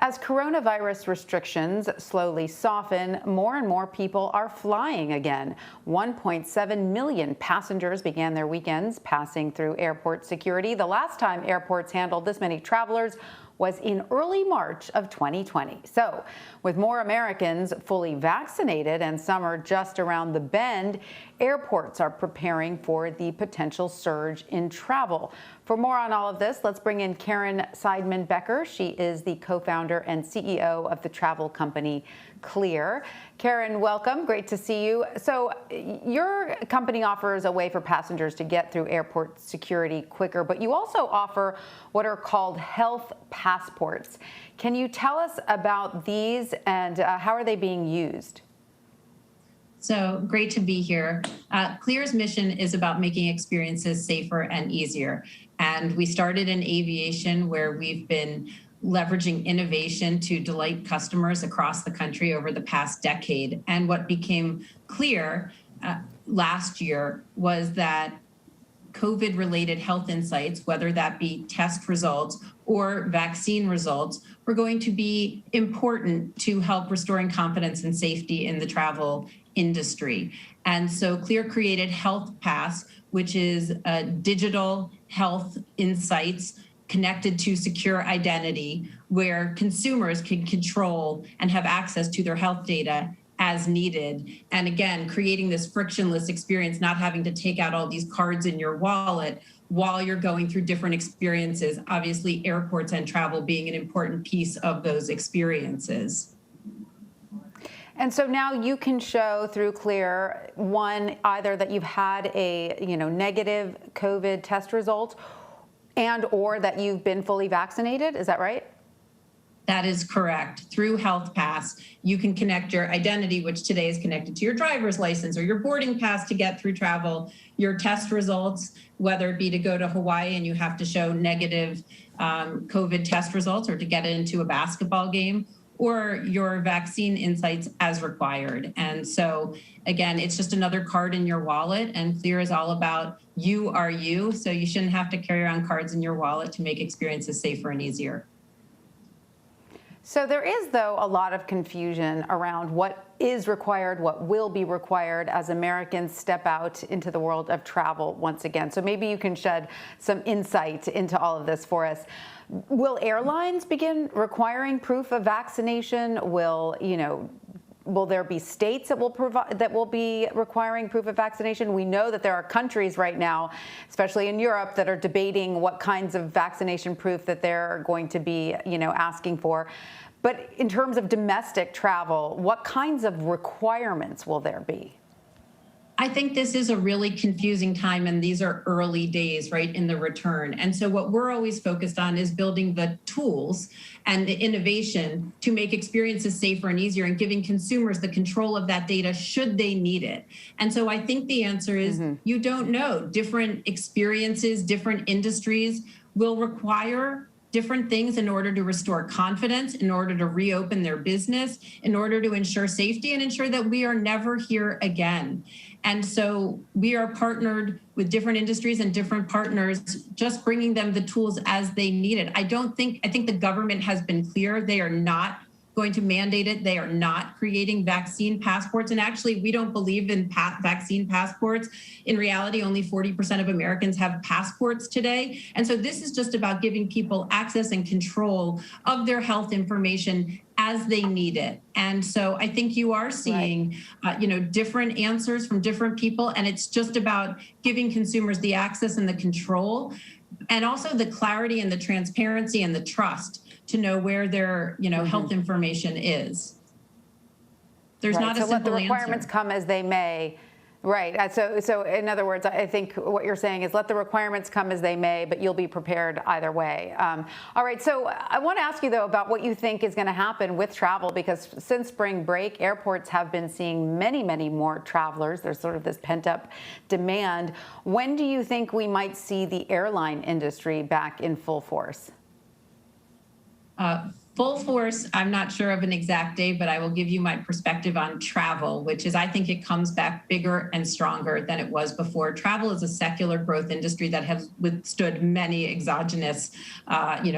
As coronavirus restrictions slowly soften, more and more people are flying again. 1.7 million passengers began their weekends passing through airport security. The last time airports handled this many travelers was in early March of 2020. So, with more Americans fully vaccinated and summer just around the bend, airports are preparing for the potential surge in travel. For more on all of this, let's bring in Caryn Seidman Becker. She is the co-founder and CEO of the travel company Clear. Caryn, welcome. Great to see you. So your company offers a way for passengers to get through airport security quicker, but you also offer what are called health passports. Can you tell us about these and how are they being used? So great to be here. Clear's mission is about making experiences safer and easier. And we started in aviation, where we've been leveraging innovation to delight customers across the country over the past decade. And what became clear last year was that COVID-related health insights, whether that be test results or vaccine results, were going to be important to help restoring confidence and safety in the travel industry. And so Clear created Health Pass, which is a digital health insights connected to secure identity, where consumers can control and have access to their health data as needed. And again, creating this frictionless experience, not having to take out all these cards in your wallet while you're going through different experiences, obviously airports and travel being an important piece of those experiences. And so now you can show through Clear, one, either that you've had a negative COVID test result and or that you've been fully vaccinated. Is that right? That is correct. Through Health Pass, you can connect your identity, which today is connected to your driver's license or your boarding pass to get through travel, your test results, whether it be to go to Hawaii and you have to show negative COVID test results, or to get into a basketball game, or your vaccine insights as required. And so again, it's just another card in your wallet, and Clear is all about you are you. So you shouldn't have to carry around cards in your wallet to make experiences safer and easier. So there is, though, a lot of confusion around what is required, what will be required as Americans step out into the world of travel once again. So maybe you can shed some insight into all of this for us. Will airlines begin requiring proof of vaccination? Will there be states that will be requiring proof of vaccination? We know that there are countries right now, especially in Europe, that are debating what kinds of vaccination proof that they're going to be, asking for. But in terms of domestic travel, what kinds of requirements will there be? I think this is a really confusing time, and these are early days, right, in the return. And so what we're always focused on is building the tools and the innovation to make experiences safer and easier, and giving consumers the control of that data should they need it. And so I think the answer is you don't know. Different experiences, different industries will require different things in order to restore confidence, in order to reopen their business, in order to ensure safety and ensure that we are never here again. And so we are partnered with different industries and different partners, just bringing them the tools as they need it. I think the government has been clear. They are not going to mandate it. They are not creating vaccine passports. And actually, we don't believe in vaccine passports. In reality, only 40% of Americans have passports today. And so this is just about giving people access and control of their health information as they need it. And so I think you are seeing, different answers from different people. And it's just about giving consumers the access and the control, and also the clarity and the transparency and the trust to know where their, health information is. There's not a simple answer. So let the requirements come as they may. Right. So in other words, I think what you're saying is let the requirements come as they may, but you'll be prepared either way. All right. So I want to ask you, though, about what you think is going to happen with travel, because since spring break, airports have been seeing many, many more travelers. There's sort of this pent up demand. When do you think we might see the airline industry back in full force? Full force, I'm not sure of an exact day, but I will give you my perspective on travel, which is I think it comes back bigger and stronger than it was before. Travel is a secular growth industry that has withstood many exogenous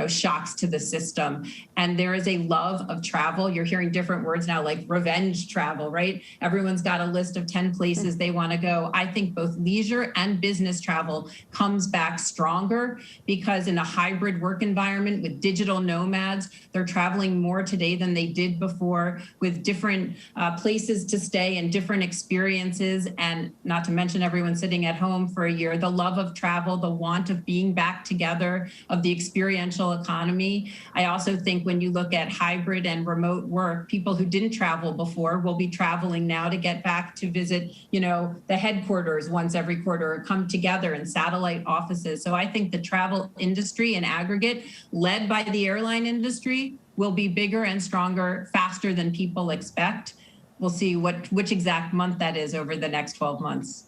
shocks to the system. And there is a love of travel. You're hearing different words now like revenge travel, right? Everyone's got a list of 10 places they want to go. I think both leisure and business travel comes back stronger because in a hybrid work environment with digital nomads, they're traveling more today than they did before with different places to stay and different experiences. And not to mention everyone sitting at home for a year, the love of travel, the want of being back together, of the experiential economy. I also think when you look at hybrid and remote work, people who didn't travel before will be traveling now to get back to visit, the headquarters once every quarter or come together in satellite offices. So I think the travel industry in aggregate, led by the airline industry, will be bigger and stronger faster than people expect. We'll see which exact month that is over the next 12 months.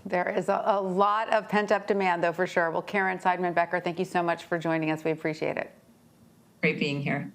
There is a lot of pent-up demand, though, for sure. Well, Caryn Seidman Becker, thank you so much for joining us. We appreciate it. Great being here.